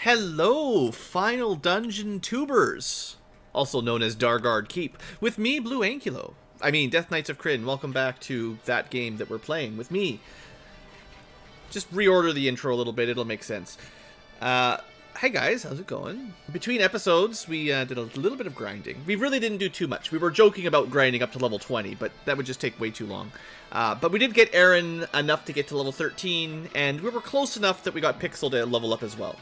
Hello, Final Dungeon Tubers, also known as Dargard Keep, with me, BlueAnkylo. I mean, Death Knights of Krynn. Welcome back to that game that we're playing with me. Just reorder the intro a little bit, it'll make sense. Hey guys, how's it going? Between episodes, we did a little bit of grinding. We really didn't do too much. We were joking about grinding up to level 20, but that would just take way too long. But we did get Aaron enough to get to level 13, and we were close enough that we got Pixel to level up as well.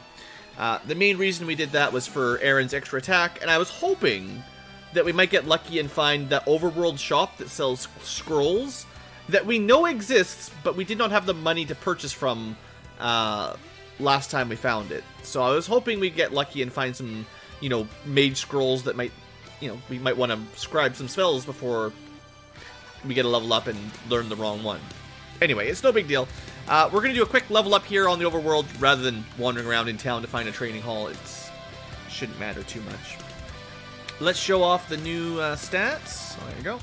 The main reason we did that was for Aaron's extra attack, and I was hoping that we might get lucky and find that overworld shop that sells scrolls that we know exists, but we did not have the money to purchase from last time we found it. So I was hoping we'd get lucky and find some, mage scrolls that might, we might want to scribe some spells before we get a level up and learn the wrong one. Anyway, it's no big deal. We're going to do a quick level up here on the overworld rather than wandering around in town to find a training hall. It shouldn't matter too much. Let's show off the new stats. Oh, there you go.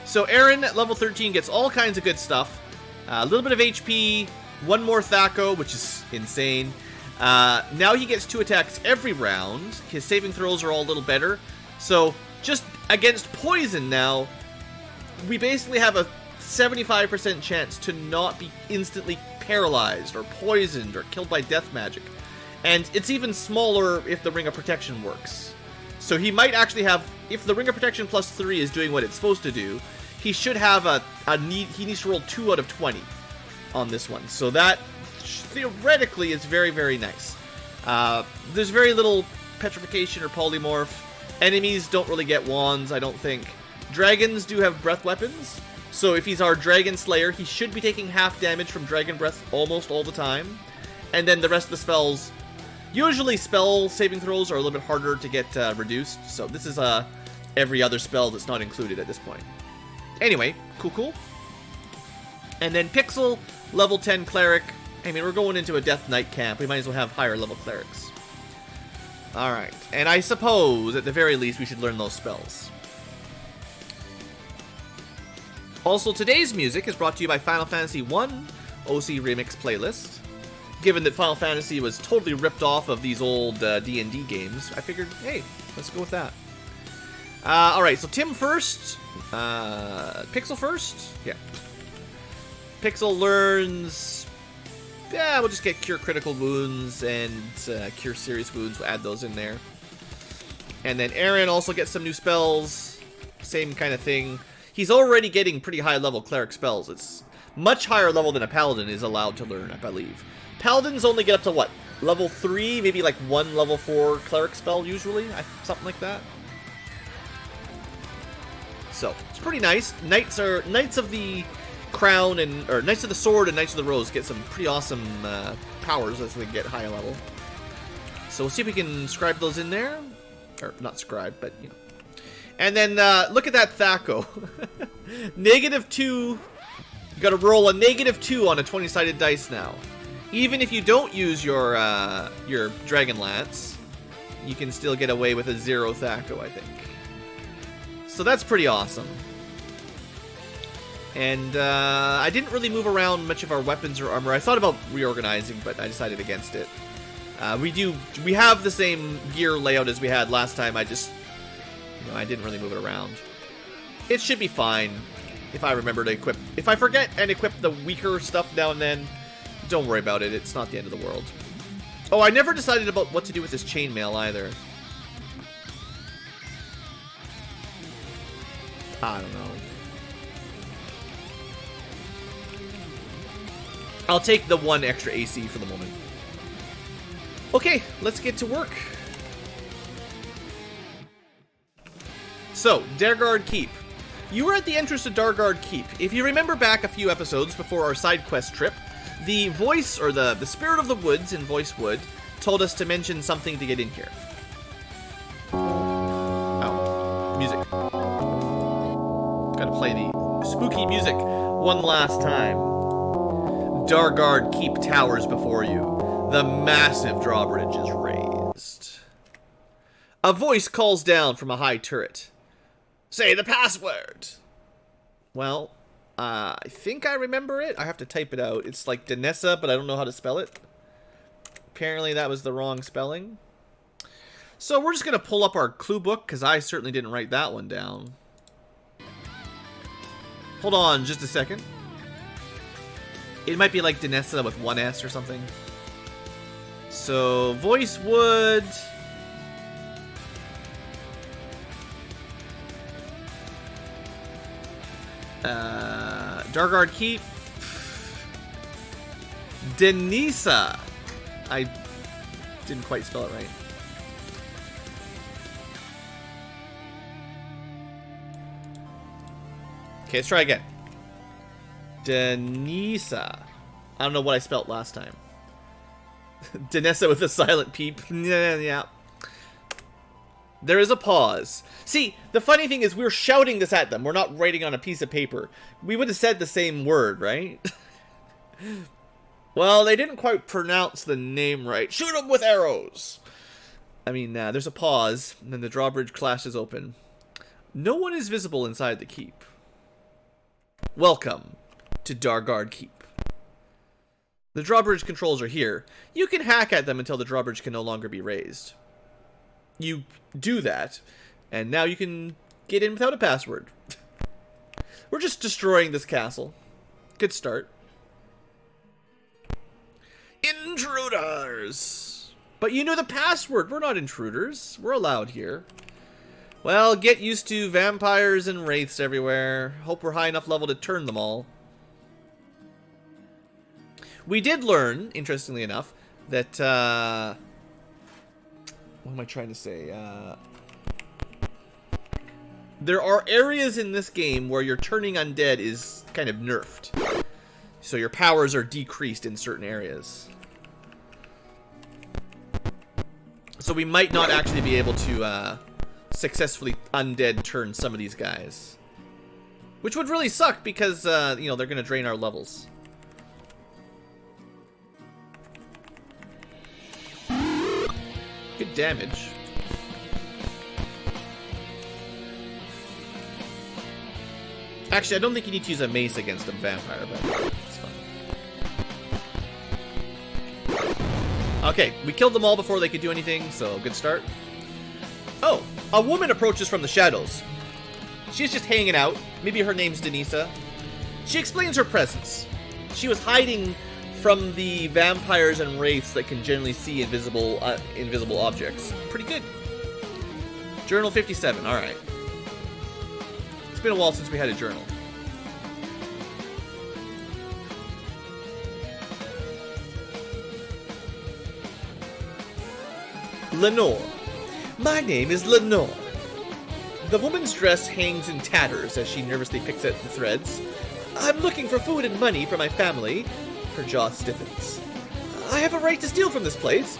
So Aaron at level 13 gets all kinds of good stuff. A little bit of HP, one more Thaco, which is insane. Now he gets 2 attacks every round. His saving throws are all a little better. So just against poison now, we basically have a 75% chance to not be instantly paralyzed or poisoned or killed by death magic. And it's even smaller if the Ring of Protection works. So he might actually have, if the Ring of Protection plus 3 is doing what it's supposed to do, he should have he needs to roll 2 out of 20 on this one. So that theoretically is very, very nice. There's very little petrification or polymorph. Enemies don't really get wands, I don't think. Dragons do have breath weapons. So if he's our Dragon Slayer, he should be taking half damage from Dragon Breath almost all the time. And then the rest of the spells, usually spell saving throws are a little bit harder to get reduced. So this is every other spell that's not included at this point. Anyway, cool. And then Pixel, level 10 Cleric. I mean, we're going into a Death Knight camp. We might as well have higher level Clerics. Alright, and I suppose, at the very least, we should learn those spells. Also, today's music is brought to you by Final Fantasy I OC Remix Playlist. Given that Final Fantasy was totally ripped off of these old D&D games, I figured, hey, let's go with that. Alright, so Tim first. Pixel first? Yeah. Pixel learns... Yeah, we'll just get Cure Critical Wounds and Cure Serious Wounds. We'll add those in there. And then Aaron also gets some new spells. Same kind of thing. He's already getting pretty high level cleric spells. It's much higher level than a paladin is allowed to learn, I believe. Paladins only get up to what? Level 3, maybe like 1 level 4 cleric spell usually? Something like that. So, it's pretty nice. Knights of the Crown or Knights of the Sword and Knights of the Rose get some pretty awesome powers as they get higher level. So we'll see if we can scribe those in there. Or not scribe, but And then, look at that Thaco. -2. You gotta roll a -2 on a 20-sided dice now. Even if you don't use your Dragon Lance, you can still get away with a 0 Thaco, I think. So that's pretty awesome. And, I didn't really move around much of our weapons or armor. I thought about reorganizing, but I decided against it. We have the same gear layout as we had last time. I didn't really move it around. It should be fine if I remember to equip. If I forget and equip the weaker stuff now and then, don't worry about it. It's not the end of the world. Oh, I never decided about what to do with this chainmail either. I don't know. I'll take the 1 extra AC for the moment. Okay, let's get to work. So, Dargard Keep. You were at the entrance to Dargard Keep. If you remember back a few episodes before our side quest trip, the voice, or the spirit of the woods in Voice Wood, told us to mention something to get in here. Oh, music. Gotta play the spooky music one last time. Dargard Keep towers before you. The massive drawbridge is raised. A voice calls down from a high turret. Say the password! Well, I think I remember it. I have to type it out. It's like Danessa, but I don't know how to spell it. Apparently that was the wrong spelling. So we're just going to pull up our clue book, because I certainly didn't write that one down. Hold on just a second. It might be like Danessa with one S or something. So, voice would... Darkguard Keep. Denisa. I didn't quite spell it right. Okay, let's try again. Denisa. I don't know what I spelt last time. Danessa with a silent peep. Yeah. There is a pause. See, the funny thing is we're shouting this at them. We're not writing on a piece of paper. We would have said the same word, right? Well, they didn't quite pronounce the name right. Shoot them with arrows! I mean, there's a pause, and then the drawbridge clashes open. No one is visible inside the keep. Welcome to Darkguard Keep. The drawbridge controls are here. You can hack at them until the drawbridge can no longer be raised. You do that, and now you can get in without a password. We're just destroying this castle. Good start. Intruders! But you know the password. We're not intruders. We're allowed here. Well, get used to vampires and wraiths everywhere. Hope we're high enough level to turn them all. We did learn, interestingly enough, that, what am I trying to say? There are areas in this game where your turning undead is kind of nerfed. So your powers are decreased in certain areas. So we might not actually be able to successfully undead turn some of these guys. Which would really suck because, you know, they're going to drain our levels. Good damage. Actually, I don't think you need to use a mace against a vampire, but it's fine. Okay, we killed them all before they could do anything, so good start. Oh, a woman approaches from the shadows. She's just hanging out. Maybe her name's Denisa. She explains her presence. She was hiding from the vampires and wraiths that can generally see invisible objects. Pretty good. Journal 57, alright. It's been a while since we had a journal. Lenore. My name is Lenore. The woman's dress hangs in tatters as she nervously picks at the threads. I'm looking for food and money for my family. Her jaw stiffens. I have a right to steal from this place.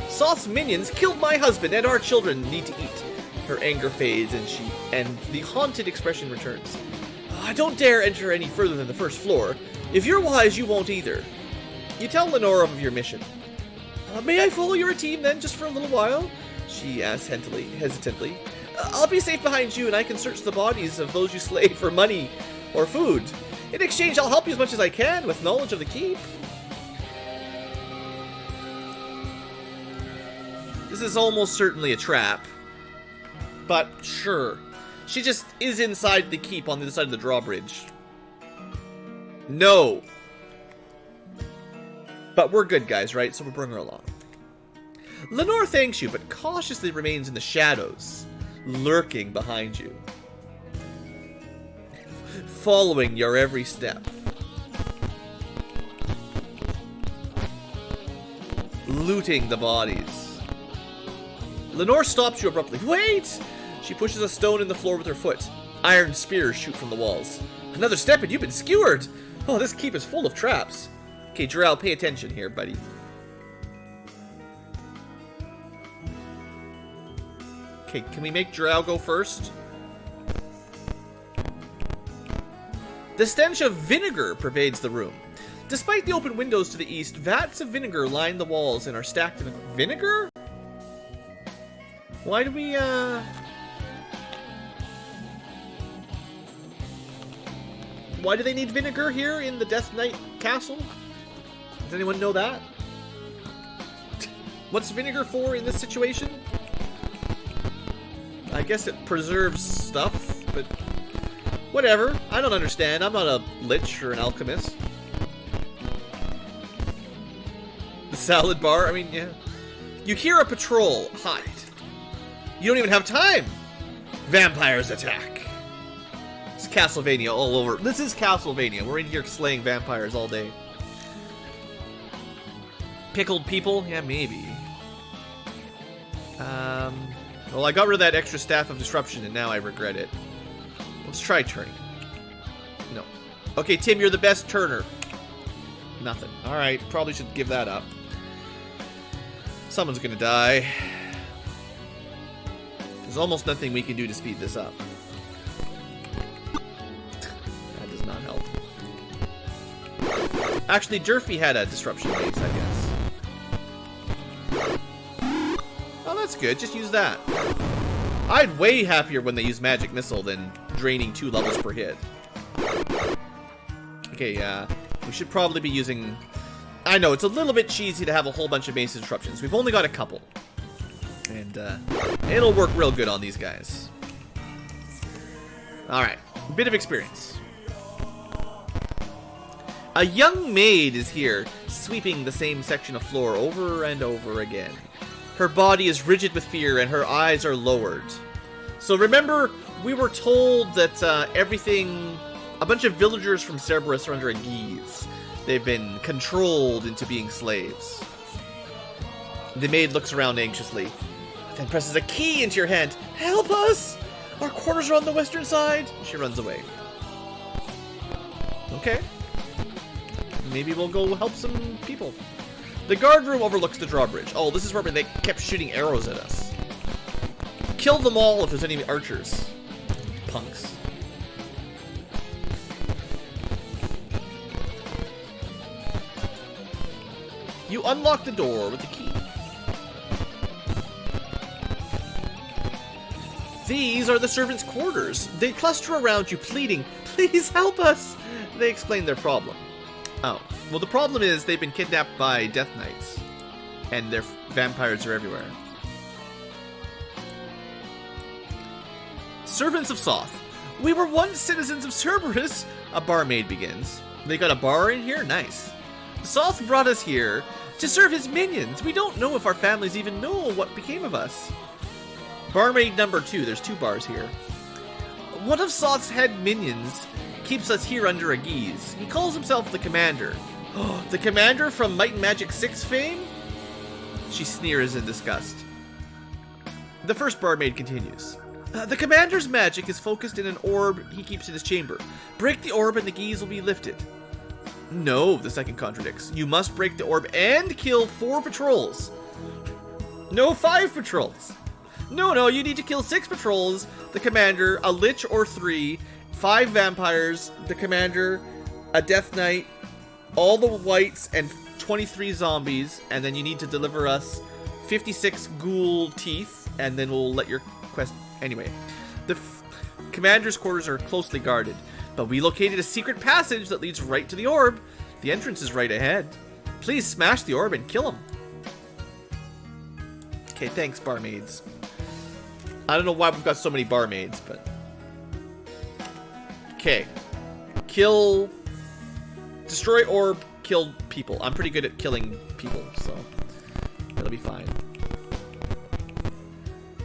Soth's minions killed my husband and our children need to eat. Her anger fades and the haunted expression returns. I don't dare enter any further than the first floor. If you're wise, you won't either. You tell Lenore of your mission. May I follow your team then, just for a little while? She asks hesitantly. I'll be safe behind you and I can search the bodies of those you slay for money or food. In exchange, I'll help you as much as I can with knowledge of the keep. This is almost certainly a trap. But sure. She just is inside the keep on the other side of the drawbridge. No. But we're good guys, right? So we'll bring her along. Lenore thanks you, but cautiously remains in the shadows, lurking behind you. Following your every step. Looting the bodies. Lenore stops you abruptly. Wait! She pushes a stone in the floor with her foot. Iron spears shoot from the walls. Another step and you've been skewered! Oh, this keep is full of traps. Okay, Jarrell, pay attention here, buddy. Okay, can we make Jarrell go first? The stench of vinegar pervades the room. Despite the open windows to the east, vats of vinegar line the walls and are stacked in vinegar? Why do we, Why do they need vinegar here in the Death Knight castle? Does anyone know that? What's vinegar for in this situation? I guess it preserves stuff, but whatever. I don't understand. I'm not a lich or an alchemist. The salad bar, I mean, yeah. You hear a patrol. Hide. You don't even have time. Vampires attack. It's Castlevania all over. This is Castlevania. We're in here slaying vampires all day. Pickled people? Yeah, maybe. Well, I got rid of that extra staff of disruption, and now I regret it. Let's try turning. No. Okay, Tim, you're the best turner. Nothing. Alright, probably should give that up. Someone's gonna die. There's almost nothing we can do to speed this up. That does not help. Actually, Durfee had a disruption base, I guess. Oh, that's good. Just use that. I'd way happier when they use Magic Missile than draining 2 levels per hit. Okay, we should probably be using... I know, it's a little bit cheesy to have a whole bunch of Mace Disruptions. We've only got a couple. And, it'll work real good on these guys. Alright, a bit of experience. A young maid is here, sweeping the same section of floor over and over again. Her body is rigid with fear, and her eyes are lowered. So remember, we were told that everything... A bunch of villagers from Cerberus are under a guise. They've been controlled into being slaves. The maid looks around anxiously, then presses a key into your hand. Help us! Our quarters are on the western side! She runs away. Okay. Maybe we'll go help some people. The guard room overlooks the drawbridge. Oh, this is where they kept shooting arrows at us. Kill them all if there's any archers. Punks. You unlock the door with the key. These are the servants' quarters. They cluster around you, pleading, "Please help us!" They explain their problem. Oh. Well, the problem is they've been kidnapped by Death Knights. And their vampires are everywhere. Servants of Soth. We were once citizens of Cerberus. A barmaid begins. They got a bar in here? Nice. Soth brought us here to serve his minions. We don't know if our families even know what became of us. Barmaid number 2. There's 2 bars here. One of Soth's head minions keeps us here under a guise. He calls himself the Commander. The Commander from Might and Magic 6 fame? She sneers in disgust. The first barmaid continues. The Commander's magic is focused in an orb he keeps in his chamber. Break the orb and the guise will be lifted. No, the second contradicts. You must break the orb and kill 4 patrols. No, 5 patrols. No, you need to kill 6 patrols, the Commander, a Lich or 3, 5 vampires, the Commander, a Death Knight, all the whites, and 23 zombies, and then you need to deliver us 56 ghoul teeth, and then we'll let your quest... Anyway, the Commander's quarters are closely guarded, but we located a secret passage that leads right to the orb. The entrance is right ahead. Please smash the orb and kill him. Okay, thanks, barmaids. I don't know why we've got so many barmaids, but... Okay. Kill... Destroy orb, kill people. I'm pretty good at killing people, so... That'll be fine.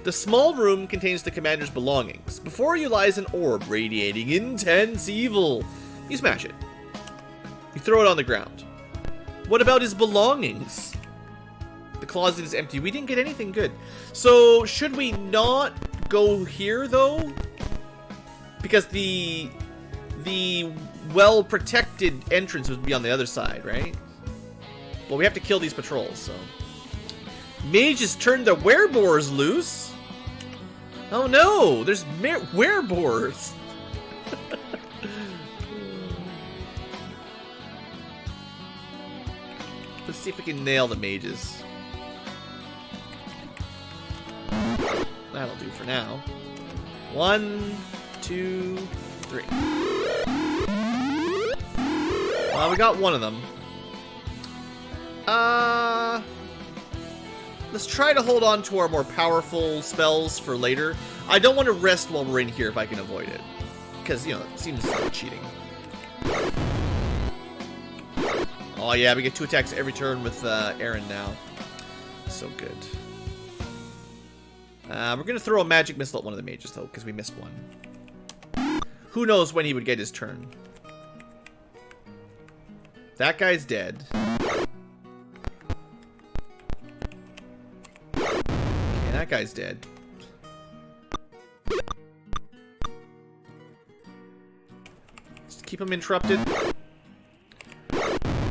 The small room contains the Commander's belongings. Before you lies an orb radiating intense evil. You smash it. You throw it on the ground. What about his belongings? The closet is empty. We didn't get anything good. So, should we not go here, though? Because the well-protected entrance would be on the other side, right? Well, we have to kill these patrols, so... Mage has turned the wereboars loose. Oh no, there's wereboars. Let's see if we can nail the mages. That'll do for now. 1, 2, 3. Well, we got one of them. Let's try to hold on to our more powerful spells for later. I don't want to rest while we're in here if I can avoid it. Because, you know, it seems like cheating. Oh yeah, we get 2 attacks every turn with Aaron now. So good. We're going to throw a magic missile at one of the mages, though, because we missed one. Who knows when he would get his turn. That guy's dead. Okay, that guy's dead. Just keep him interrupted.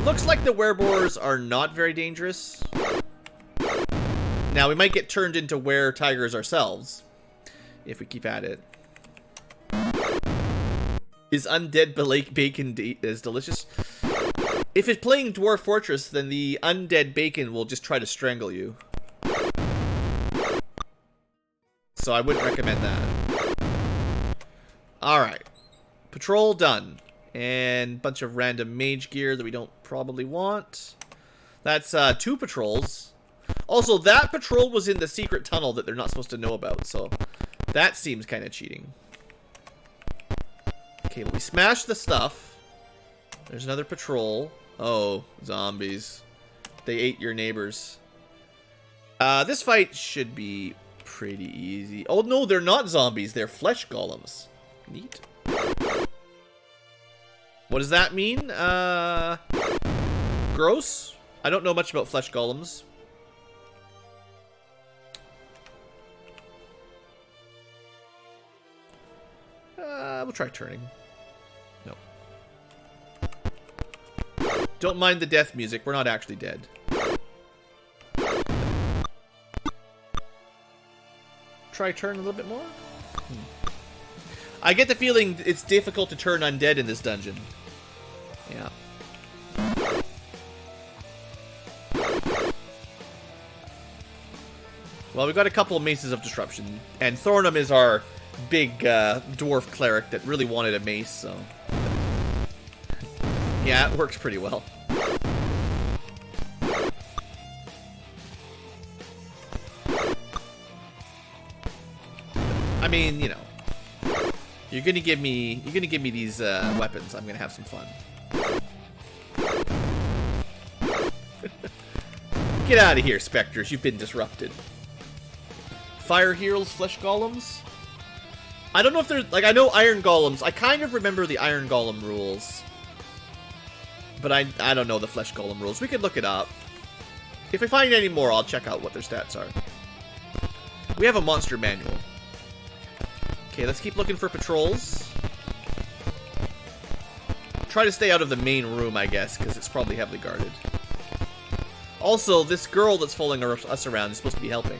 Looks like the werebores are not very dangerous. Now, we might get turned into were-tigers ourselves if we keep at it. Is undead bacon is delicious? If it's playing Dwarf Fortress, then the undead bacon will just try to strangle you. So I wouldn't recommend that. Alright. Patrol done. And a bunch of random mage gear that we don't probably want. That's 2 patrols. Also, that patrol was in the secret tunnel that they're not supposed to know about, so that seems kind of cheating. Okay, we smashed the stuff. There's another patrol. Oh, zombies. They ate your neighbors. This fight should be pretty easy. Oh, no, they're not zombies. They're flesh golems. Neat. What does that mean? Gross? I don't know much about flesh golems. We'll try turning. No. Don't mind the death music. We're not actually dead. Try turn a little bit more? I get the feeling it's difficult to turn undead in this dungeon. Yeah. Well, we've got a couple of Maces of Disruption, and Thornum is our big dwarf cleric that really wanted a mace, so... yeah, it works pretty well. I mean, you know, you're gonna give me these weapons. I'm gonna have some fun. Get out of here, specters! You've been disrupted. Fire heals, flesh golems. I don't know if there's, like, I know iron golems. I kind of remember the iron golem rules, but I don't know the flesh golem rules. We could look it up. If we find any more, I'll check out what their stats are. We have a monster manual. Okay, let's keep looking for patrols. Try to stay out of the main room, I guess, because it's probably heavily guarded. Also, this girl that's following us around is supposed to be helping.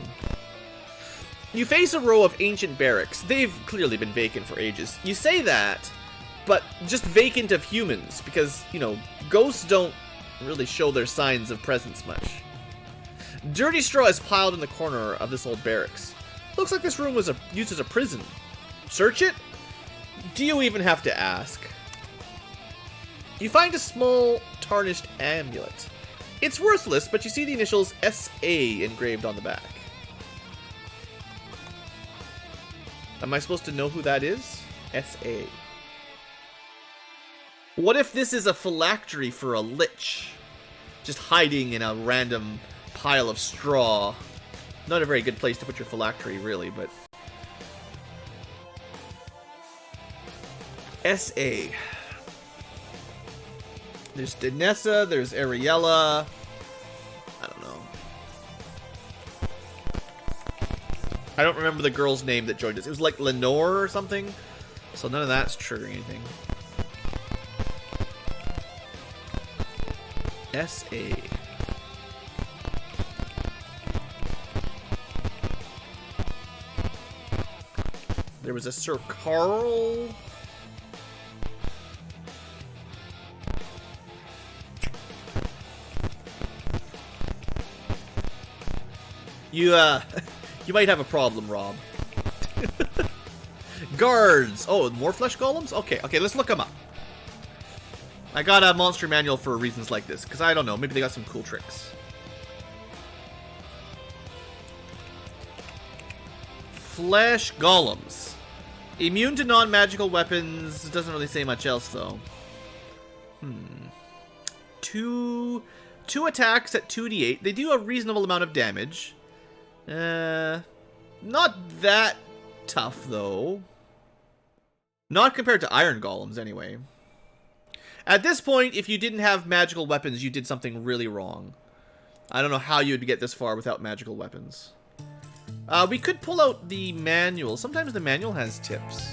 You face a row of ancient barracks. They've clearly been vacant for ages. You say that, but just vacant of humans, because, you know, ghosts don't really show their signs of presence much. Dirty straw is piled in the corner of this old barracks. Looks like this room was used as a prison. Search it? Do you even have to ask? You find a small, tarnished amulet. It's worthless, but you see the initials SA engraved on the back. Am I supposed to know who that is? SA. What if this is a phylactery for a lich? Just hiding in a random pile of straw. Not a very good place to put your phylactery, really, but... SA. There's Danessa, there's Ariella. I don't know. I don't remember the girl's name that joined us. It was like Lenore or something. So none of that's triggering anything. SA. There was a Sir Carl. You might have a problem, Rob. Guards! Oh, more flesh golems? Okay, let's look them up. I got a monster manual for reasons like this, because I don't know, maybe they got some cool tricks. Flesh Golems. Immune to non-magical weapons. Doesn't really say much else, though. Two attacks at 2d8. They do a reasonable amount of damage. Not that tough, though. Not compared to Iron Golems, anyway. At this point, if you didn't have magical weapons, you did something really wrong. I don't know how you would get this far without magical weapons. We could pull out the manual. Sometimes the manual has tips.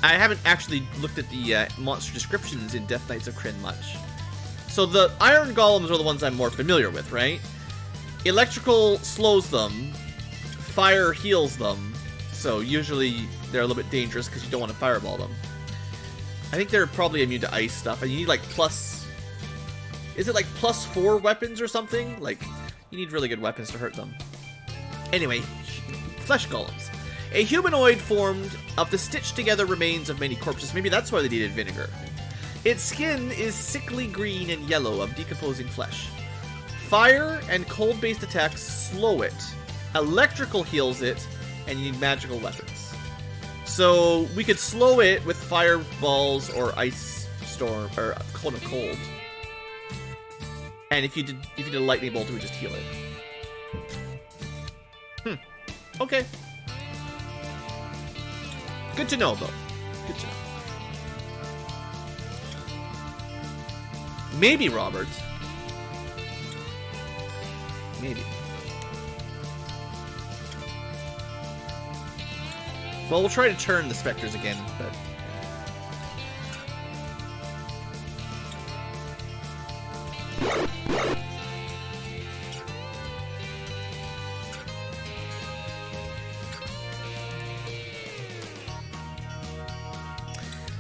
I haven't actually looked at the monster descriptions in Death Knights of Krynn much. So the Iron Golems are the ones I'm more familiar with, right? Electrical slows them. Fire heals them. So usually they're a little bit dangerous because you don't want to fireball them. I think they're probably immune to ice stuff. And you need like plus... Is it like +4 weapons or something? Like, you need really good weapons to hurt them. Anyway, Flesh Golems. A humanoid formed of the stitched together remains of many corpses. Maybe that's why they needed vinegar. Its skin is sickly green and yellow of decomposing flesh. Fire and cold-based attacks slow it. Electrical heals it, and you need magical weapons. So we could slow it with fireballs or ice storm or cold. And if you did a lightning bolt, it would just heal it. Okay. Good to know, though. Good to know. Maybe, Robert. Maybe. Well, we'll try to turn the specters again, but...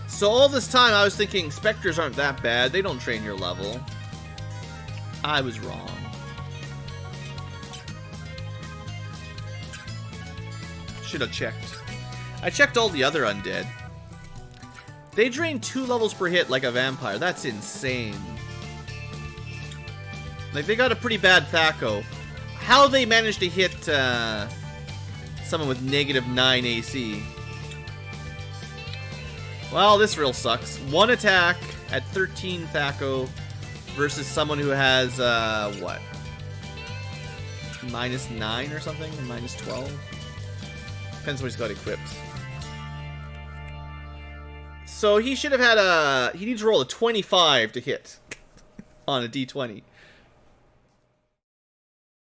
So all this time I was thinking specters aren't that bad. They don't drain your level. I was wrong. Should have checked. I checked all the other undead. They drain 2 levels per hit like a vampire. That's insane. Like, they got a pretty bad Thaco. How they managed to hit someone with -9 AC. Well, this real sucks. 1 attack at 13 Thaco versus someone who has, what? -9 or something? Or -12? Depends what he's got equipped. So he should have had he needs to roll a 25 to hit on a d20.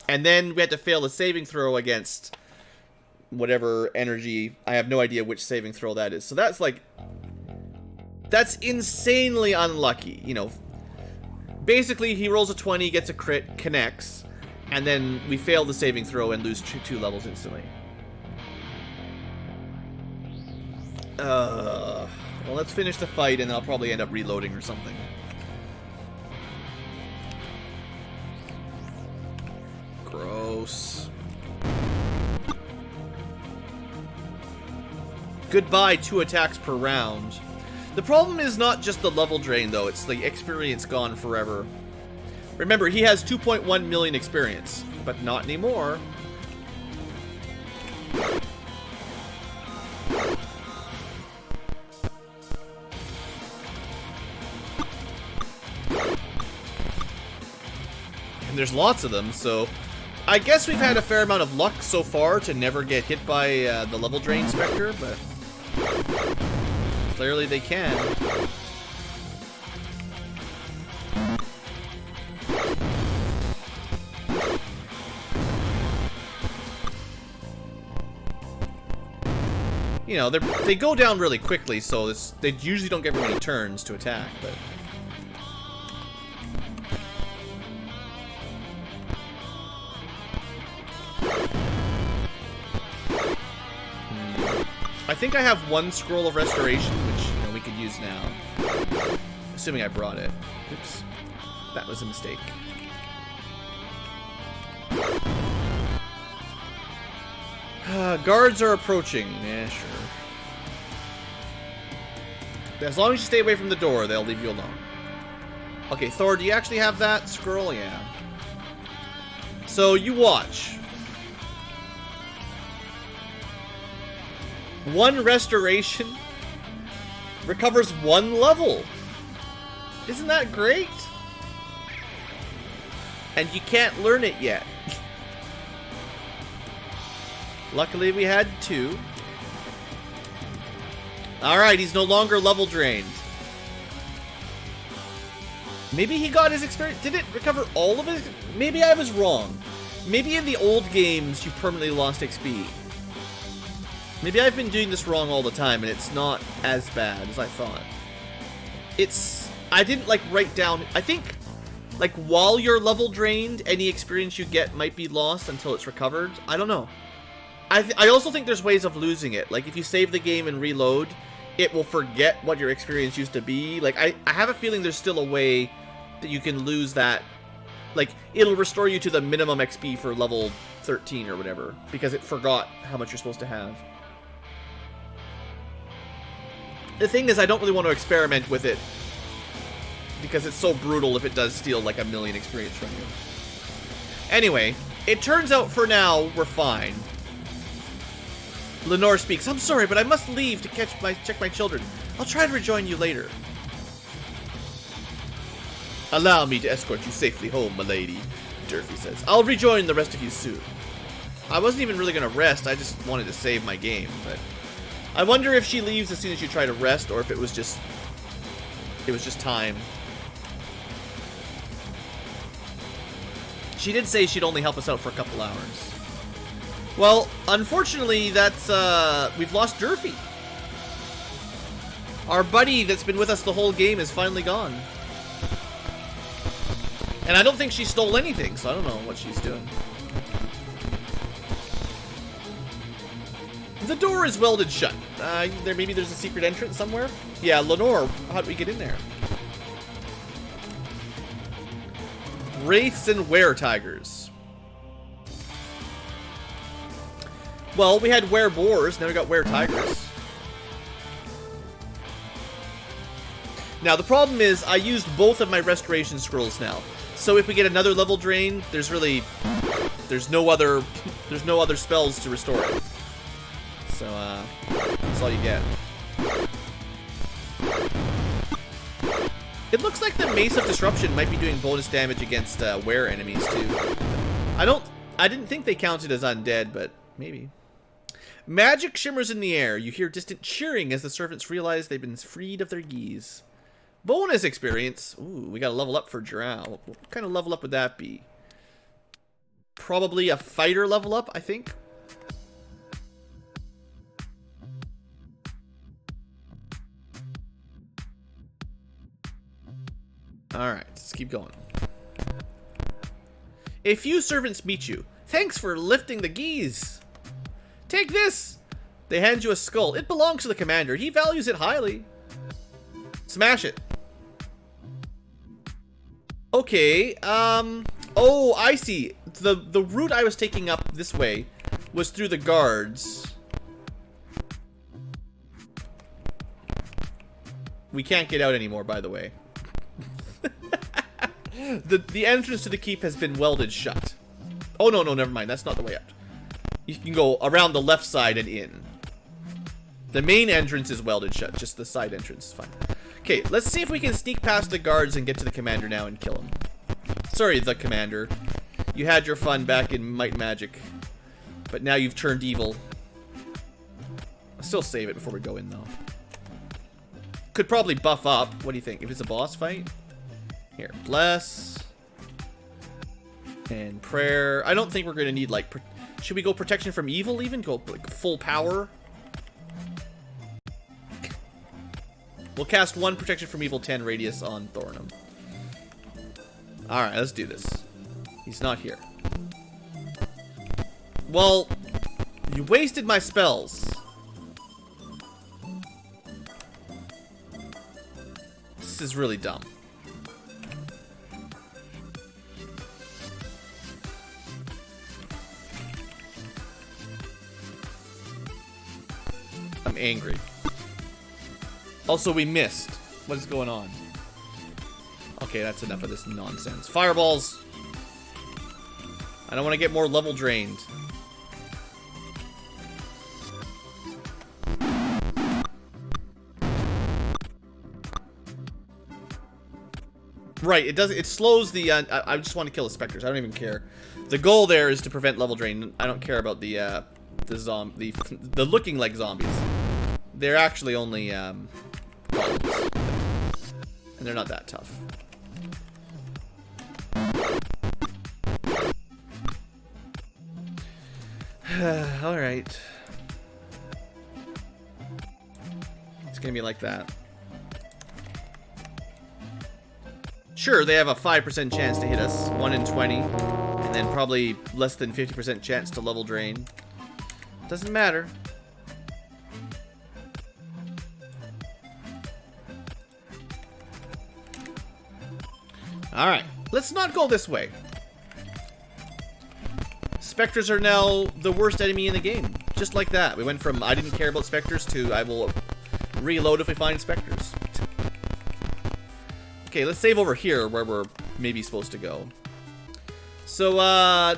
And then we had to fail a saving throw against whatever energy. I have no idea which saving throw that is. So that's like... That's insanely unlucky, you know. Basically, he rolls a 20, gets a crit, connects, and then we fail the saving throw and lose 2 levels instantly. Well, let's finish the fight, and I'll probably end up reloading or something. Gross. Goodbye, 2 attacks per round. The problem is not just the level drain, though. It's the experience gone forever. Remember, he has 2.1 million experience, but not anymore. And there's lots of them, so... I guess we've had a fair amount of luck so far to never get hit by the level drain specter, but... Clearly they can. You know, they go down really quickly, so they usually don't get very many turns to attack, but... I think I have 1 scroll of restoration, which, you know, we could use now. Assuming I brought it. Oops. That was a mistake. Guards are approaching. Yeah, sure. As long as you stay away from the door, they'll leave you alone. Okay, Thor, do you actually have that scroll? Yeah. So, you watch. One restoration recovers 1 level. Isn't that great? And you can't learn it yet. Luckily we had 2. Alright, he's no longer level drained. Maybe he got his experience. Did it recover all of his? Maybe I was wrong. Maybe in the old games you permanently lost XP. Maybe I've been doing this wrong all the time and it's not as bad as I thought. I didn't like write down, I think like while you're level drained, any experience you get might be lost until it's recovered. I don't know. I also think there's ways of losing it. Like if you save the game and reload, it will forget what your experience used to be. Like I have a feeling there's still a way that you can lose that. Like it'll restore you to the minimum XP for level 13 or whatever because it forgot how much you're supposed to have. The thing is, I don't really want to experiment with it because it's so brutal if it does steal like 1,000,000 experience from you. Anyway, it turns out for now we're fine. Lenore speaks. I'm sorry, but I must leave to check my children. I'll try to rejoin you later. Allow me to escort you safely home, milady, Durfee says. I'll rejoin the rest of you soon. I wasn't even really going to rest. I just wanted to save my game, but I wonder if she leaves as soon as you try to rest, or if it was just time. She did say she'd only help us out for a couple hours. Well, unfortunately, that's we've lost Durfee. Our buddy that's been with us the whole game is finally gone. And I don't think she stole anything, so I don't know what she's doing. The door is welded shut. Maybe there's a secret entrance somewhere? Yeah, Lenore, how do we get in there? Wraiths and were-tigers. Well, we had were-boars, now we got were-tigers. Now, the problem is, I used both of my restoration scrolls now. So if we get another level drain, there's no other spells to restore it. So, that's all you get. It looks like the Mace of Disruption might be doing bonus damage against were enemies too. I didn't think they counted as undead, but maybe. Magic shimmers in the air. You hear distant cheering as the servants realize they've been freed of their geese. Bonus experience. Ooh, we got a level up for Drow. What kind of level up would that be? Probably a fighter level up, I think. Alright, let's keep going. A few servants meet you. Thanks for lifting the geese. Take this. They hand you a skull. It belongs to the commander. He values it highly. Smash it. Okay, oh, I see. The route I was taking up this way was through the guards. We can't get out anymore, by the way. The entrance to the keep has been welded shut. Oh, no, never mind. That's not the way out. You can go around the left side and in. The main entrance is welded shut. Just the side entrance is fine. Okay, let's see if we can sneak past the guards and get to the commander now and kill him. Sorry, the commander. You had your fun back in Might and Magic, but now you've turned evil. I'll still save it before we go in, though. Could probably buff up. What do you think? If it's a boss fight? Here, bless. And prayer. I don't think we're going to need, like... Should we go protection from evil, even? Go, like, full power? We'll cast 1 protection from evil, 10 radius on Thornham. Alright, let's do this. He's not here. Well, you wasted my spells. This is really dumb. I'm angry. Also, we missed. What is going on? Okay, that's enough of this nonsense. Fireballs! I don't want to get more level drained. Right, it does. It slows the. I just want to kill the specters. I don't even care. The goal there is to prevent level drain. I don't care about the looking like zombies. They're actually only golems, and they're not that tough. All right. It's gonna be like that. Sure, they have a 5% chance to hit us, 1 in 20, and then probably less than 50% chance to level drain. Doesn't matter. Alright, let's not go this way. Spectres are now the worst enemy in the game. Just like that. We went from I didn't care about spectres to I will reload if we find spectres. Okay, let's save over here where we're maybe supposed to go. So,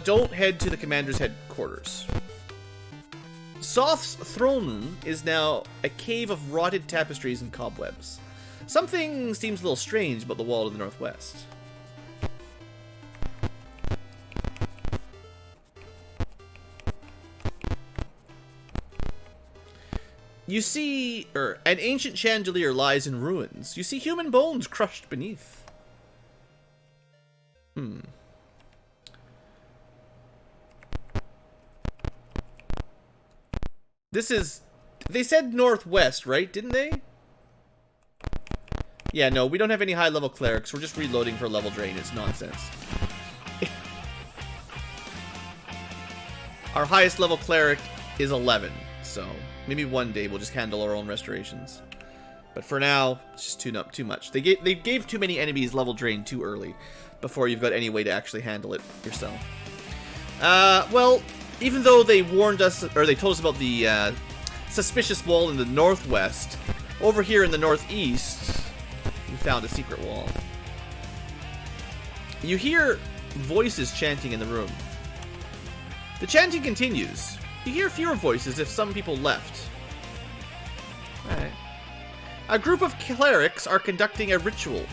don't head to the commander's headquarters. Soth's throne room is now a cave of rotted tapestries and cobwebs. Something seems a little strange about the wall to the northwest. You see, an ancient chandelier lies in ruins. You see human bones crushed beneath. This is... They said northwest, right? Didn't they? Yeah, no, we don't have any high-level clerics. We're just reloading for level drain. It's nonsense. Our highest level cleric is 11, so... Maybe one day we'll just handle our own restorations. But for now, it's just too much. They gave too many enemies level drain too early before you've got any way to actually handle it yourself. Well, even though they warned us, or they told us about the suspicious wall in the northwest, over here in the northeast, we found a secret wall. You hear voices chanting in the room. The chanting continues. You hear fewer voices if some people left. Alright. A group of clerics are conducting a ritual.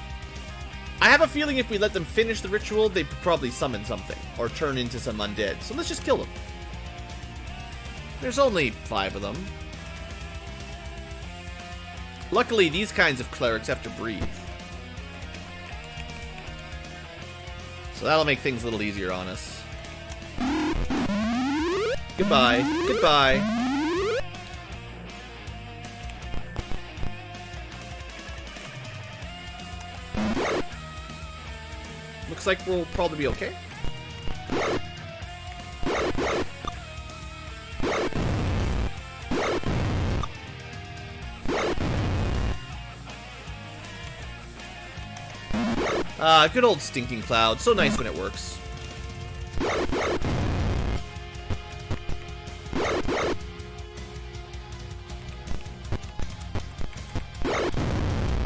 I have a feeling if we let them finish the ritual, they'd probably summon something, or turn into some undead. So let's just kill them. There's only 5 of them. Luckily, these kinds of clerics have to breathe. So that'll make things a little easier on us. Goodbye. Goodbye. Looks like we'll probably be okay. Good old stinking cloud. So nice when it works.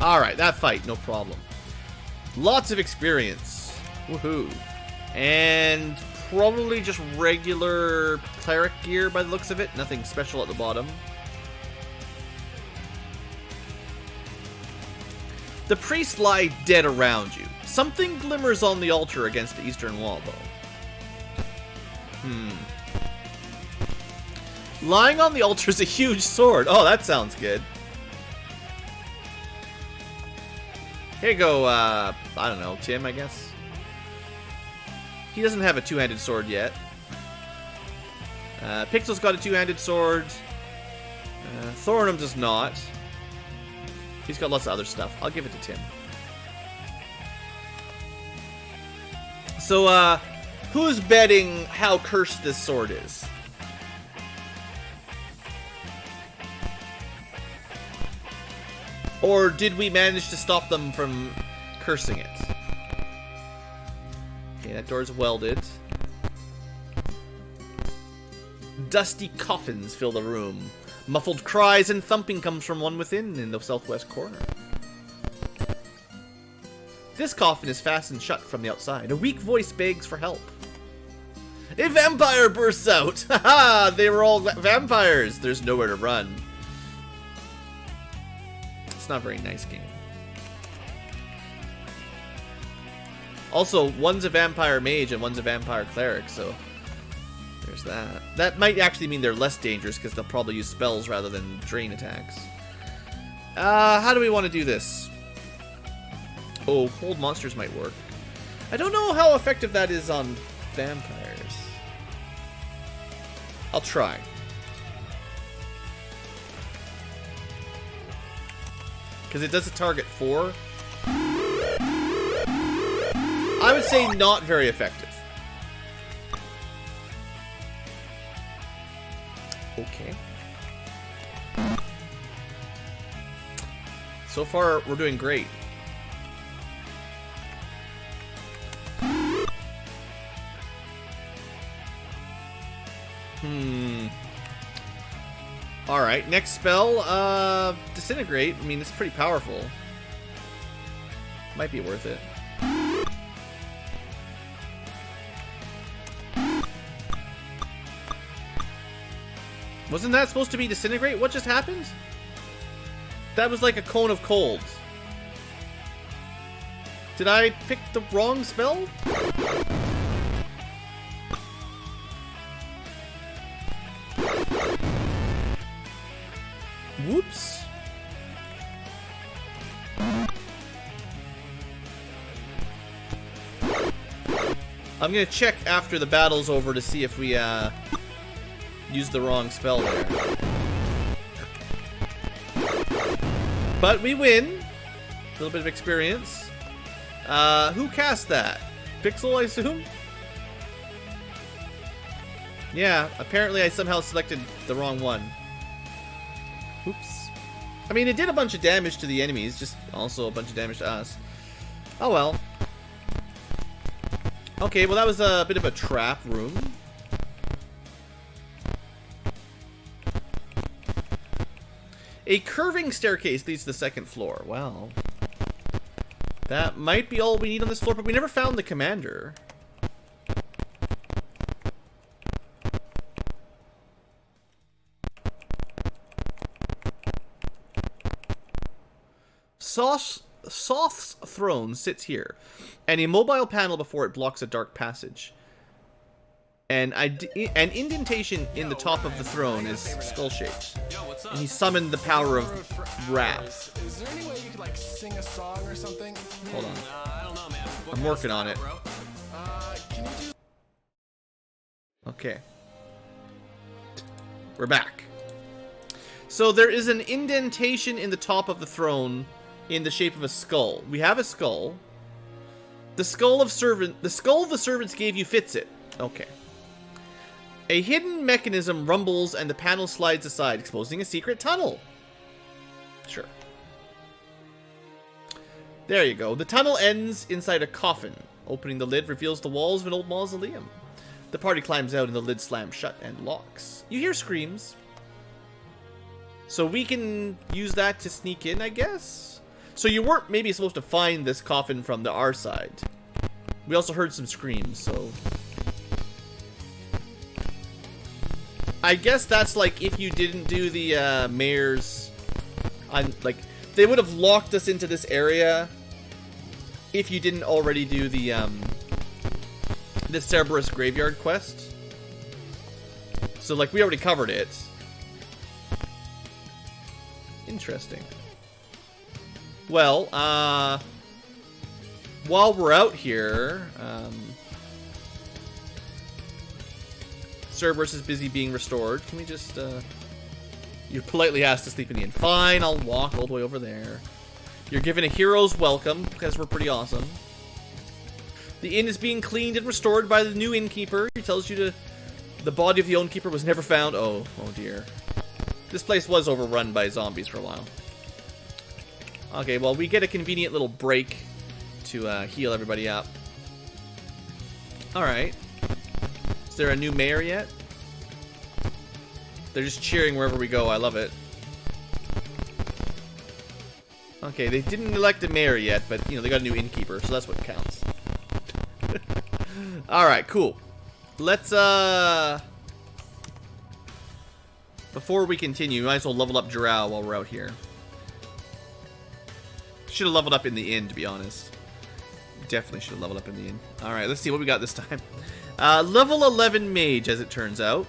Alright, that fight, no problem. Lots of experience. Woohoo. And probably just regular cleric gear by the looks of it. Nothing special at the bottom. The priests lie dead around you. Something glimmers on the altar against the eastern wall, though. Lying on the altar is a huge sword. Oh, that sounds good. Here you go, I don't know, Tim, I guess? He doesn't have a two-handed sword yet. Pixel's got a two-handed sword. Thornum does not. He's got lots of other stuff. I'll give it to Tim. So, who's betting how cursed this sword is? Or did we manage to stop them from cursing it? Okay, that door's welded. Dusty coffins fill the room. Muffled cries and thumping comes from one within in the southwest corner. This coffin is fastened shut from the outside. A weak voice begs for help. A vampire bursts out! Haha! They were all vampires! There's nowhere to run. It's not a very nice game. Also, one's a vampire mage and one's a vampire cleric, so there's that. That might actually mean they're less dangerous because they'll probably use spells rather than drain attacks. How do we want to do this? Oh, hold monsters might work. I don't know how effective that is on vampires. I'll try. Because it does a target 4. I would say not very effective. Okay. So far, we're doing great. Alright, next spell, Disintegrate. I mean, it's pretty powerful. Might be worth it. Wasn't that supposed to be Disintegrate? What just happened? That was like a cone of cold. Did I pick the wrong spell? Whoops. I'm gonna check after the battle's over to see if we used the wrong spell there. But we win. A little bit of experience. Who cast that? Pixel, I assume? Yeah, apparently I somehow selected the wrong one. Oops. I mean, it did a bunch of damage to the enemies, just also a bunch of damage to us. Oh well. Okay, well that was a bit of a trap room. A curving staircase leads to the second floor. Well, that might be all we need on this floor, but we never found the commander. Soth's throne sits here, and a mobile panel before it blocks a dark passage. And an indentation in the top of the throne is skull-shaped. And he summoned the power of wrath. Is there any way you could like sing a song or something? Hold on. I don't know, man. I'm working on it. Can you do? Okay. We're back. So there is an indentation in the top of the throne in the shape of a skull. We have a skull. The skull the servants gave you fits it. Okay. A hidden mechanism rumbles and the panel slides aside, exposing a secret tunnel. Sure. There you go. The tunnel ends inside a coffin. Opening the lid reveals the walls of an old mausoleum. The party climbs out and the lid slams shut and locks. You hear screams. So we can use that to sneak in, I guess? So you weren't maybe supposed to find this coffin from our side. We also heard some screams, so... I guess that's like if you didn't do the mayor's... like, they would have locked us into this area if you didn't already do the Cerberus graveyard quest. So, like, we already covered it. Interesting. Well, while we're out here, Cerberus is busy being restored. Can we just, you politely asked to sleep in the inn. Fine, I'll walk all the way over there. You're given a hero's welcome, because we're pretty awesome. The inn is being cleaned and restored by the new innkeeper. He tells you the body of the old keeper was never found. Oh dear. This place was overrun by zombies for a while. Okay, well, we get a convenient little break to heal everybody up. Alright. Is there a new mayor yet? They're just cheering wherever we go. I love it. Okay, they didn't elect a mayor yet, but, you know, they got a new innkeeper, so that's what counts. Alright, cool. Let's, before we continue, we might as well level up Drow while we're out here. Should have leveled up in the inn, to be honest. Definitely should have leveled up in the inn. Alright, let's see what we got this time. Level 11 Mage, as it turns out.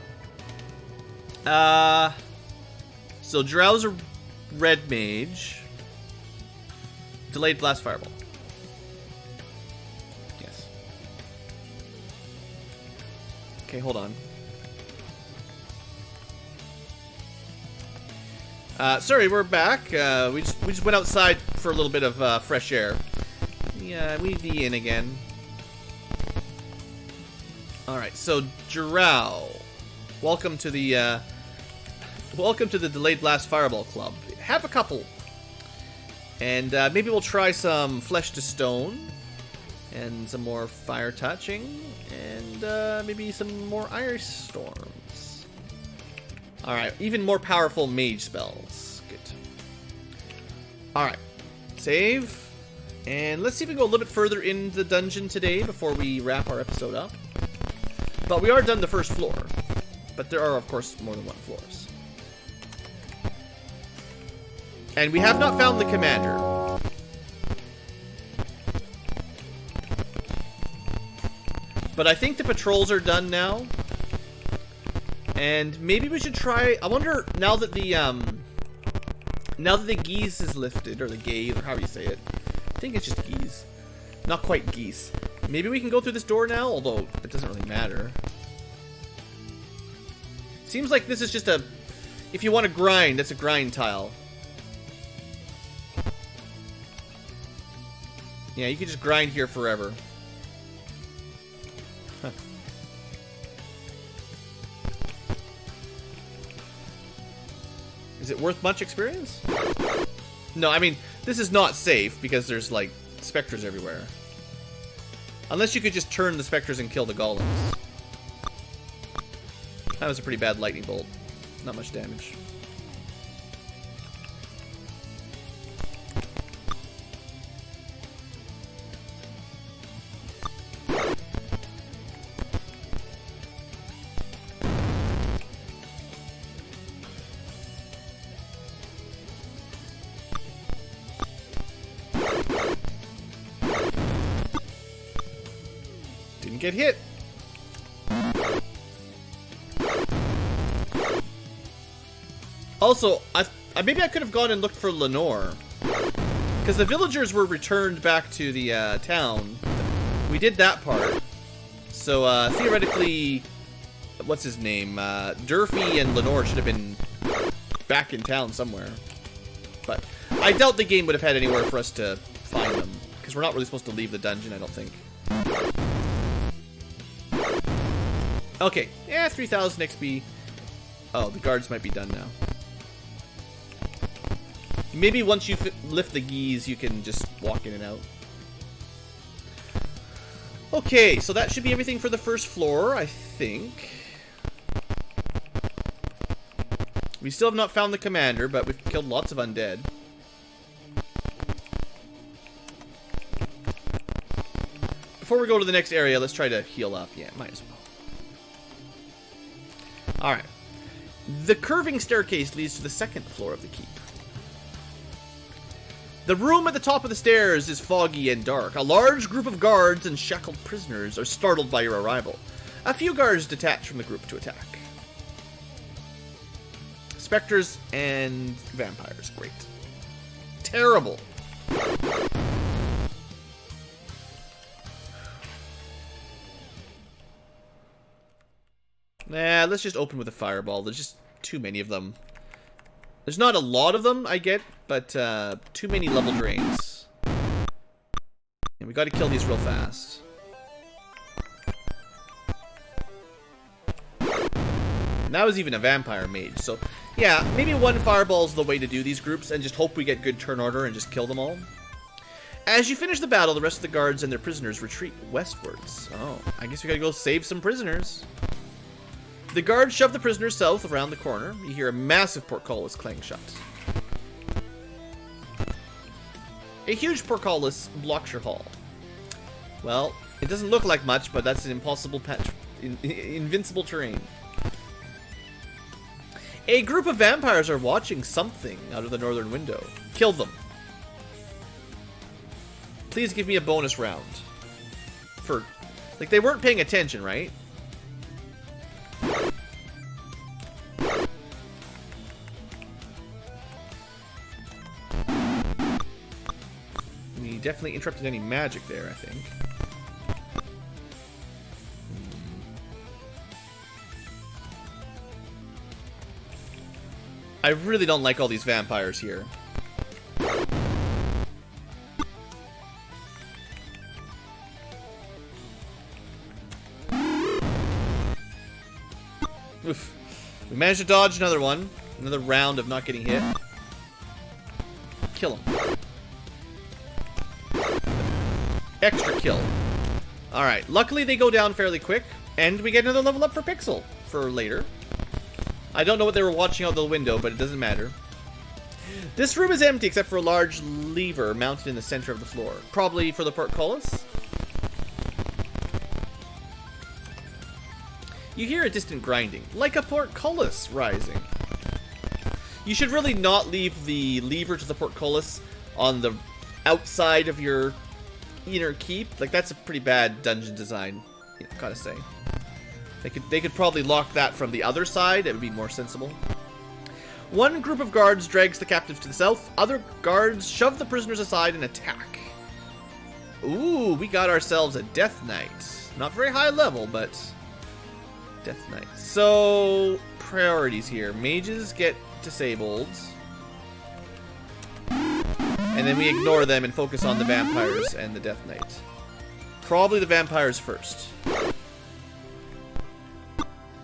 So Drow's a red Mage. Delayed Blast Fireball. Yes. Okay, hold on. Sorry, we're back. We just went outside for a little bit of fresh air. Yeah, we need the inn again. Alright, so Drow. Welcome to the Delayed Blast Fireball Club. Have a couple. And maybe we'll try some Flesh to Stone. And some more Fire Touching. And maybe some more Ice Storms. Alright, even more powerful mage spells. Good. Alright. Save. And let's see if we can go a little bit further into the dungeon today before we wrap our episode up. But we are done the first floor. But there are, of course, more than one floors. And we have not found the commander. But I think the patrols are done now. And maybe we should try... I wonder, now that the geese is lifted, or the gaze, or however you say it. I think it's just geese. Not quite geese. Maybe we can go through this door now, although it doesn't really matter. Seems like this is just a... If you want to grind, that's a grind tile. Yeah, you can just grind here forever. Huh. Is it worth much experience? No, I mean, this is not safe because there's, like, specters everywhere. Unless you could just turn the specters and kill the golems. That was a pretty bad lightning bolt. Not much damage. Didn't get hit. Also, maybe I could have gone and looked for Lenore. Because the villagers were returned back to the town. We did that part. So, theoretically, what's his name? Durfee and Lenore should have been back in town somewhere. But I doubt the game would have had anywhere for us to find them. Because we're not really supposed to leave the dungeon, I don't think. Okay, yeah, 3,000 XP. Oh, the guards might be done now. Maybe once you lift the geese, you can just walk in and out. Okay, so that should be everything for the first floor, I think. We still have not found the commander, but we've killed lots of undead. Before we go to the next area, let's try to heal up. Yeah, might as well. Alright. The curving staircase leads to the second floor of the keep. The room at the top of the stairs is foggy and dark. A large group of guards and shackled prisoners are startled by your arrival. A few guards detach from the group to attack. Spectres and vampires. Great. Terrible. Nah, let's just open with a fireball. There's just too many of them. There's not a lot of them, I get, but too many level drains. And we gotta kill these real fast. And that was even a vampire mage, so yeah, maybe one fireball is the way to do these groups and just hope we get good turn order and just kill them all. As you finish the battle, the rest of the guards and their prisoners retreat westwards. Oh, I guess we gotta go save some prisoners. The guards shove the prisoners south around the corner. You hear a massive portcullis clang shut. A huge portcullis blocks your hall. Well, it doesn't look like much, but that's an impossible patch, invincible terrain. A group of vampires are watching something out of the northern window. Kill them. Please give me a bonus round. For, like, they weren't paying attention, right? We definitely interrupted any magic there, I think. I really don't like all these vampires here. Oof. We managed to dodge another one. Another round of not getting hit. Kill him. Extra kill. Alright, luckily they go down fairly quick. And we get another level up for Pixel for later. I don't know what they were watching out the window, but it doesn't matter. This room is empty except for a large lever mounted in the center of the floor. Probably for the portcullis. You hear a distant grinding, like a portcullis rising. You should really not leave the lever to the portcullis on the outside of your inner keep. Like, that's a pretty bad dungeon design, gotta say. They could probably lock that from the other side. It would be more sensible. One group of guards drags the captives to the south. Other guards shove the prisoners aside and attack. Ooh, we got ourselves a Death Knight. Not very high level, but Death Knight. So, priorities here. Mages get disabled. And then we ignore them and focus on the vampires and the Death Knight. Probably the vampires first.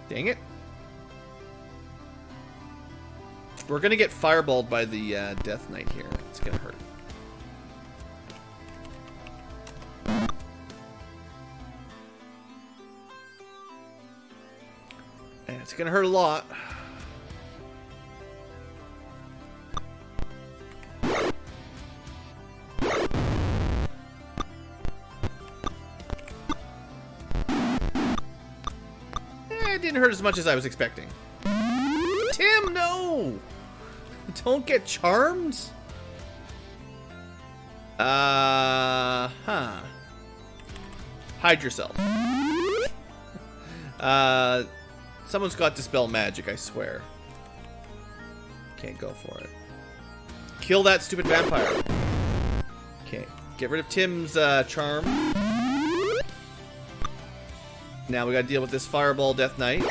Dang it. We're gonna get fireballed by the Death Knight here. It's gonna hurt. And it's gonna hurt a lot. It didn't hurt as much as I was expecting. Tim, no! Don't get charmed? Hide yourself. Someone's got Dispel Magic, I swear. Can't go for it. Kill that stupid vampire. Okay, get rid of Tim's charm. Now we gotta deal with this Fireball Death Knight.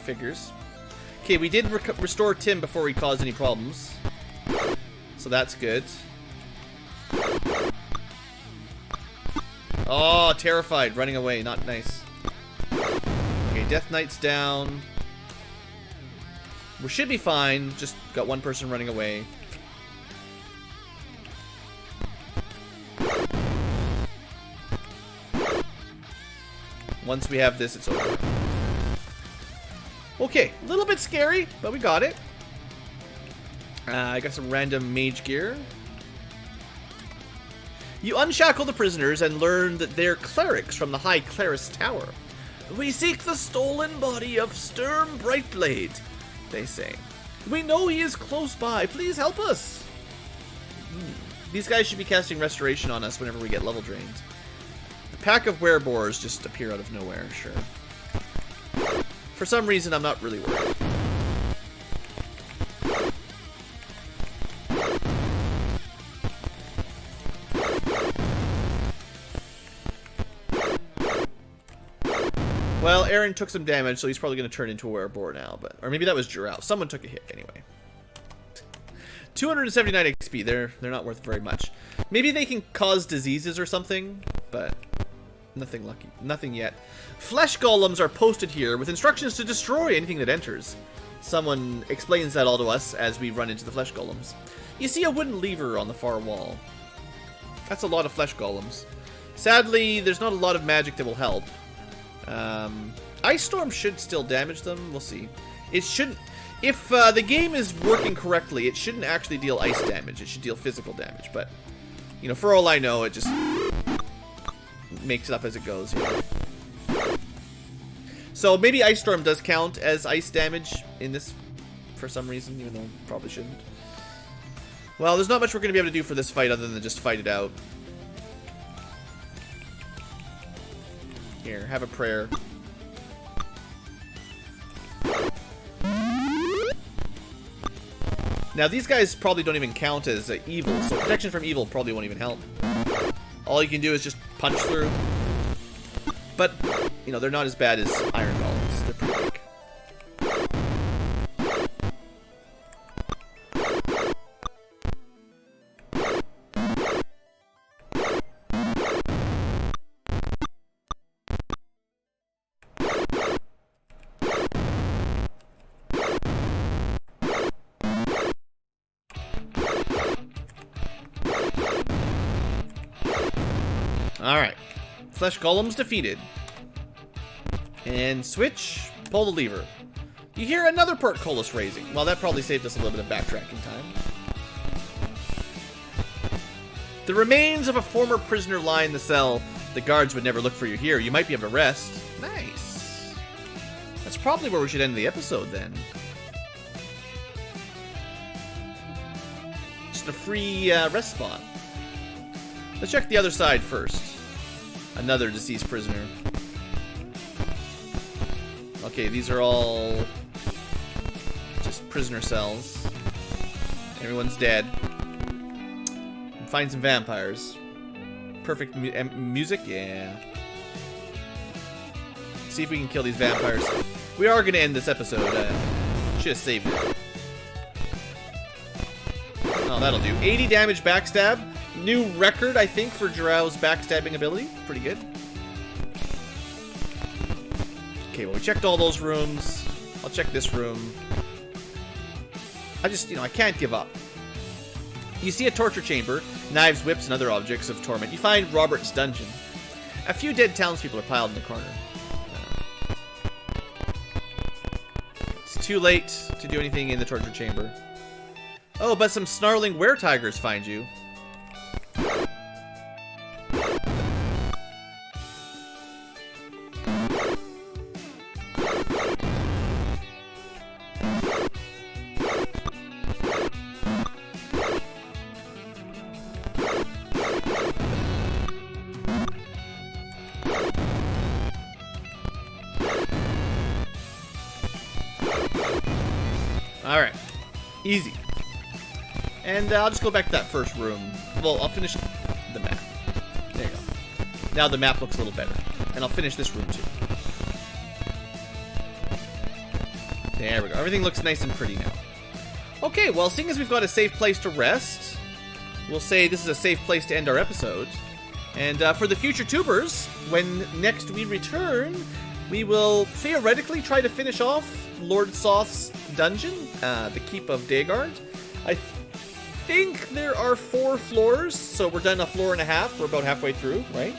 Figures. Okay, we did restore Tim before he caused any problems. So that's good. Oh, terrified. Running away. Not nice. Okay, Death Knight's down. We should be fine. Just got one person running away. Once we have this, it's over. Okay, a little bit scary, but we got it. I got some random mage gear. You unshackle the prisoners and learn that they're clerics from the High Clerist's Tower. We seek the stolen body of Sturm Brightblade, they say. We know he is close by. Please help us. These guys should be casting Restoration on us whenever we get level drained. A pack of wereboars just appear out of nowhere, sure. For some reason, I'm not really worried. Well, Aaron took some damage, so he's probably going to turn into a wereboar now. Or maybe that was Jirao. Someone took a hit anyway. 279 XP. They're not worth very much. Maybe they can cause diseases or something, but nothing lucky. Nothing yet. Flesh golems are posted here with instructions to destroy anything that enters. Someone explains that all to us as we run into the flesh golems. You see a wooden lever on the far wall. That's a lot of flesh golems. Sadly, there's not a lot of magic that will help. Ice Storm should still damage them. We'll see. It shouldn't. If the game is working correctly, it shouldn't actually deal ice damage. It should deal physical damage. But, you know, for all I know, it just makes it up as it goes. You know? So maybe Ice Storm does count as ice damage in this for some reason, even though it probably shouldn't. Well, there's not much we're going to be able to do for this fight other than just fight it out. Here, have a prayer. Now, these guys probably don't even count as evil, so protection from evil probably won't even help. All you can do is just punch through. But, you know, they're not as bad as Iron Golems. They're pretty weak. Alright. Flesh Golems defeated. And switch, pull the lever. You hear another portcullis raising. Well, that probably saved us a little bit of backtracking time. The remains of a former prisoner lie in the cell. The guards would never look for you here. You might be able to rest. Nice. That's probably where we should end the episode then. Just a free rest spot. Let's check the other side first. Another deceased prisoner. Okay, these are all just prisoner cells. Everyone's dead. Find some vampires. Perfect music, yeah. See if we can kill these vampires. We are going to end this episode. Should have saved it. Oh, that'll do. 80 damage backstab. New record, I think, for Drow's backstabbing ability. Pretty good. Okay, well, we checked all those rooms. I'll check this room. I just, I can't give up. You see a torture chamber, knives, whips, and other objects of torment. You find Robert's dungeon. A few dead townspeople are piled in the corner. It's too late to do anything in the torture chamber. Oh, but some snarling were-tigers find you. Alright. Easy. And I'll just go back to that first room. Well, I'll finish the map. There you go. Now the map looks a little better. And I'll finish this room too. There we go. Everything looks nice and pretty now. Okay, well, seeing as we've got a safe place to rest, we'll say this is a safe place to end our episode. And for the future tubers, when next we return, we will theoretically try to finish off Lord Soth's dungeon, the Keep of Daggard. I think there are 4 floors, so we're done a floor and a half. We're about halfway through, right?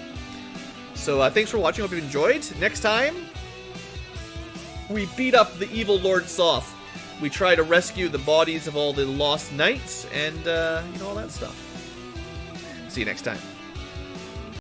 So thanks for watching. Hope you enjoyed. Next time, we beat up the evil Lord Soth. We try to rescue the bodies of all the lost knights and, all that stuff. See you next time.